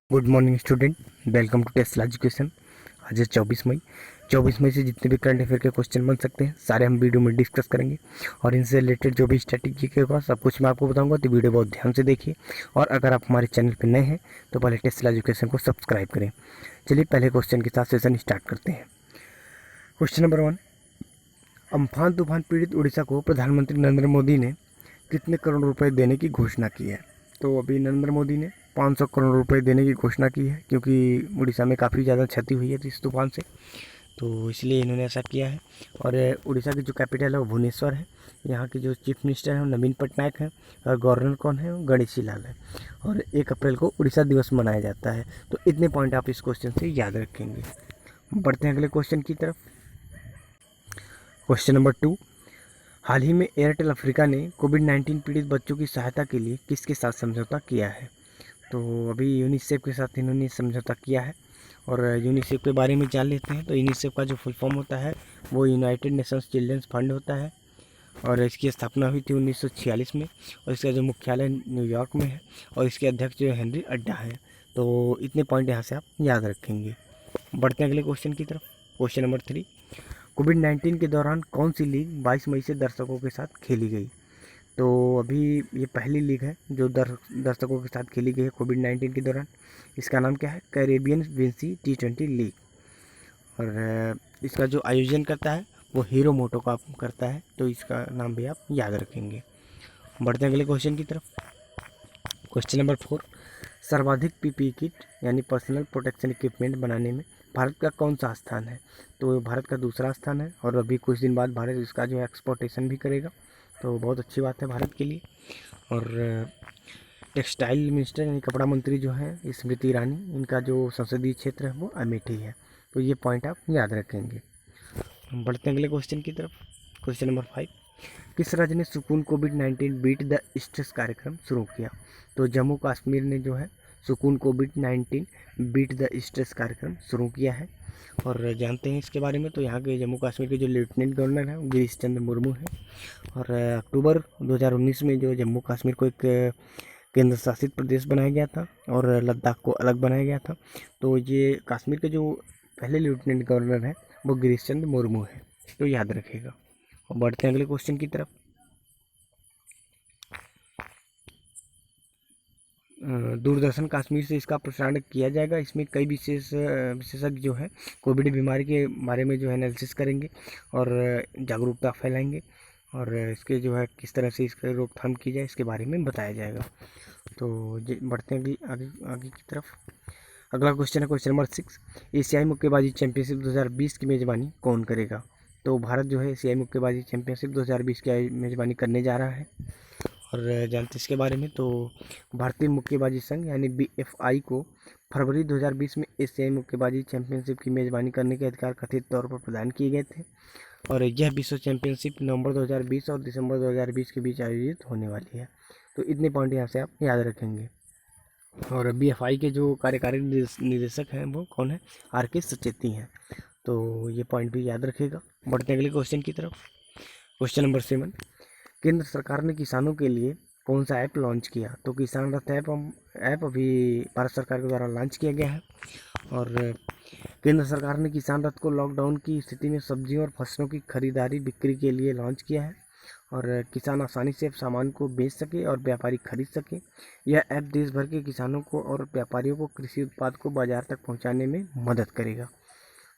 Good morning student, welcome to Tesla education. आज है 24 मई से जितने भी करंट अफेयर के क्वेश्चन बन सकते हैं सारे हम वीडियो में डिस्कस करेंगे और इनसे रिलेटेड जो भी स्ट्रेटेजी होगा सब कुछ मैं आपको बताऊंगा, तो वीडियो बहुत ध्यान से देखिए। और अगर आप हमारे चैनल पर नए हैं तो पहले टेस्ला एजुकेशन को सब्सक्राइब करें। चलिए पहले क्वेश्चन के साथ सेशन स्टार्ट करते हैं। क्वेश्चन नंबर 1, अम्फान तूफान पीड़ित उड़ीसा को प्रधानमंत्री नरेंद्र मोदी ने कितने करोड़ रुपए देने की घोषणा की है? तो अभी नरेंद्र मोदी ने 500 करोड़ रुपए देने की घोषणा की है, क्योंकि उड़ीसा में काफ़ी ज़्यादा क्षति हुई है इस तूफान से, तो इसलिए इन्होंने ऐसा किया है। और उड़ीसा की जो कैपिटल है वो भुवनेश्वर है। यहाँ के जो चीफ मिनिस्टर हैं वो नवीन पटनायक हैं और गवर्नर कौन है? वो गणेशी लाल है। और 1 अप्रैल को उड़ीसा दिवस मनाया जाता है। तो इतने पॉइंट आप इस क्वेश्चन से याद रखेंगे। बढ़ते हैं अगले क्वेश्चन की तरफ। क्वेश्चन नंबर 2, हाल ही में एयरटेल अफ्रीका ने कोविड-19 पीड़ित बच्चों की सहायता के लिए किसके साथ समझौता किया है? तो अभी यूनिसेफ के साथ इन्होंने समझौता किया है। और यूनिसेफ के बारे में जान लेते हैं। तो यूनिसेफ का जो फुल फॉर्म होता है वो यूनाइटेड नेशंस चिल्ड्रंस फंड होता है और इसकी स्थापना हुई थी 1946 में। और इसका जो मुख्यालय न्यूयॉर्क में है और इसके अध्यक्ष जो हेनरी अड्डा है। तो इतने पॉइंट यहाँ से आप याद रखेंगे। बढ़ते हैं अगले क्वेश्चन की तरफ। क्वेश्चन नंबर 3, कोविड-19 के दौरान कौन सी लीग 22 मई से दर्शकों के साथ खेली गई? तो अभी ये पहली लीग है जो दर्शकों के साथ खेली गई है कोविड-19 के दौरान। इसका नाम क्या है? Caribbean Vinci T20 league. और इसका जो आयोजन करता है वो हीरो मोटो का करता है, तो इसका नाम भी आप याद रखेंगे। बढ़ते हैं अगले क्वेश्चन की तरफ। क्वेश्चन नंबर 4, सर्वाधिक पीपीई किट यानी पर्सनल प्रोटेक्शन इक्विपमेंट बनाने में भारत का कौन सा स्थान है? तो भारत का दूसरा स्थान है और अभी कुछ दिन बाद भारत इसका जो एक्सपोर्टेशन भी करेगा, तो बहुत अच्छी बात है भारत के लिए। और टेक्सटाइल मिनिस्टर यानी कपड़ा मंत्री जो है स्मृति ईरानी, इनका जो संसदीय क्षेत्र है वो अमेठी है। तो ये पॉइंट आप याद रखेंगे। बढ़ते हैं अगले क्वेश्चन की तरफ। क्वेश्चन नंबर 5, किस राज्य ने सुकून कोविड-19 बीट द स्ट्रेस कार्यक्रम शुरू किया? तो जम्मू कश्मीर ने जो है सुकून कोविड-19 बीट द स्ट्रेस कार्यक्रम शुरू किया है। और जानते हैं इसके बारे में। तो यहाँ के जम्मू कश्मीर के जो लेफ्टिनेंट गवर्नर हैं वो गिरीश चंद्र मुर्मू हैं। और अक्टूबर 2019 में जो जम्मू कश्मीर को एक केंद्र शासित प्रदेश बनाया गया था और लद्दाख को अलग बनाया गया था। तो ये कश्मीर के जो पहले लेफ्टिनेंट गवर्नर हैं वो गिरीश चंद्र मुर्मू है, तो याद रखिएगा। और बढ़ते हैं अगले क्वेश्चन की तरफ। दूरदर्शन कश्मीर से इसका प्रसारण किया जाएगा। इसमें कई विशेषज्ञ जो है कोविड बीमारी के बारे में जो है एनालिसिस करेंगे और जागरूकता फैलाएंगे और इसके जो है किस तरह से इसका रोकथाम की जाए इसके बारे में बताया जाएगा। तो बढ़ते हैं आगे आगे की तरफ। अगला क्वेश्चन है क्वेश्चन नंबर 6, एशियाई मुक्केबाजी चैंपियनशिप 2020 की मेज़बानी कौन करेगा? तो भारत जो है एशियाई मुक्केबाजी चैंपियनशिप 2020 की मेज़बानी करने जा रहा है। और जानते इसके बारे में। तो भारतीय मुक्केबाजी संघ यानी BFI को फरवरी 2020 में एशियाई मुक्केबाजी चैंपियनशिप की मेज़बानी करने के अधिकार कथित तौर पर प्रदान किए गए थे। और यह विश्व चैंपियनशिप नवंबर 2020 और दिसंबर 2020 के बीच आयोजित होने वाली है। तो इतने पॉइंट यहाँ से आप याद रखेंगे। और BFI के जो कार्यकारी निदेशक हैं वो कौन है? RK सचेती हैं। तो ये पॉइंट भी याद रखिएगा। बढ़ते हैं अगले क्वेश्चन की तरफ। क्वेश्चन नंबर 7, केंद्र सरकार ने किसानों के लिए कौन सा ऐप लॉन्च किया? तो किसान रथ ऐप अभी भारत सरकार के द्वारा लॉन्च किया गया है। और केंद्र सरकार ने किसान रथ को लॉकडाउन की स्थिति में सब्जियों और फसलों की खरीदारी बिक्री के लिए लॉन्च किया है और किसान आसानी से सामान को बेच सके और व्यापारी खरीद सके। यह ऐप देश भर के किसानों को और व्यापारियों को कृषि उत्पाद को बाजार तक पहुंचाने में मदद करेगा।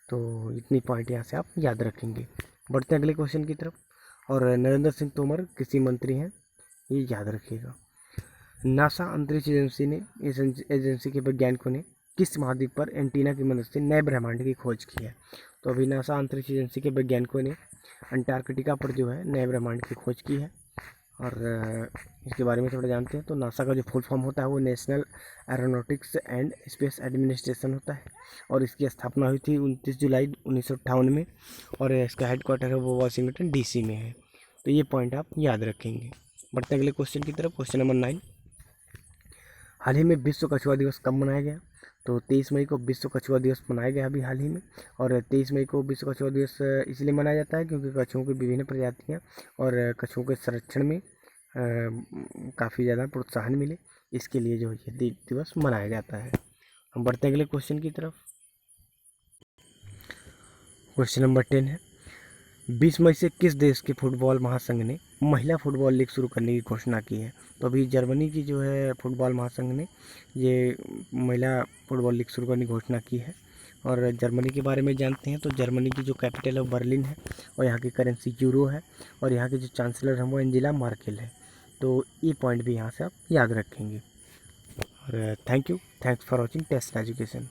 तो इतनी पॉइंट यहाँ से आप याद रखेंगे। बढ़ते हैं अगले क्वेश्चन की तरफ। और नरेंद्र सिंह तोमर कृषि मंत्री हैं, ये याद रखिएगा। नासा अंतरिक्ष एजेंसी के वैज्ञानिकों ने किस महाद्वीप पर एंटीना की मदद से नए ब्रह्मांड की खोज की है? तो अभी नासा अंतरिक्ष एजेंसी के वैज्ञानिकों ने अंटार्कटिका पर जो है नए ब्रह्मांड की खोज की है। और इसके बारे में थोड़ा जानते हैं। तो नासा का जो फुल फॉर्म होता है वो national aeronautics and space administration होता है और इसकी स्थापना हुई थी 29 जुलाई 1958 में। और इसका हेडक्वार्टर है वो वाशिंगटन DC में है। तो ये पॉइंट आप याद रखेंगे। बढ़ते अगले क्वेश्चन की तरफ। क्वेश्चन नंबर 9, हाल ही में विश्व कछुआ दिवस कब मनाया गया? तो 23 मई को विश्व कछुआ दिवस मनाया गया अभी हाल ही में। और 23 मई को विश्व कछुआ दिवस इसलिए मनाया जाता है क्योंकि कछुओं की विभिन्न प्रजातियाँ और कछुओं के संरक्षण में काफ़ी ज़्यादा प्रोत्साहन मिले, इसके लिए जो ये दिवस मनाया जाता है। हम बढ़ते हैं अगले क्वेश्चन की तरफ। क्वेश्चन नंबर 10 है, 20 मई से किस देश के फुटबॉल महासंघ ने महिला फुटबॉल लीग शुरू करने की घोषणा की है? तो अभी जर्मनी की जो है फुटबॉल महासंघ ने ये महिला फुटबॉल लीग शुरू करने की घोषणा की है। और जर्मनी के बारे में जानते हैं तो जर्मनी की जो कैपिटल है बर्लिन है और यहाँ की करेंसी यूरो है और यहाँ के जो चांसलर हैं वो एंजेला मार्केल है। तो ये पॉइंट भी यहाँ से आप याद रखेंगे। और thanks for watching test education.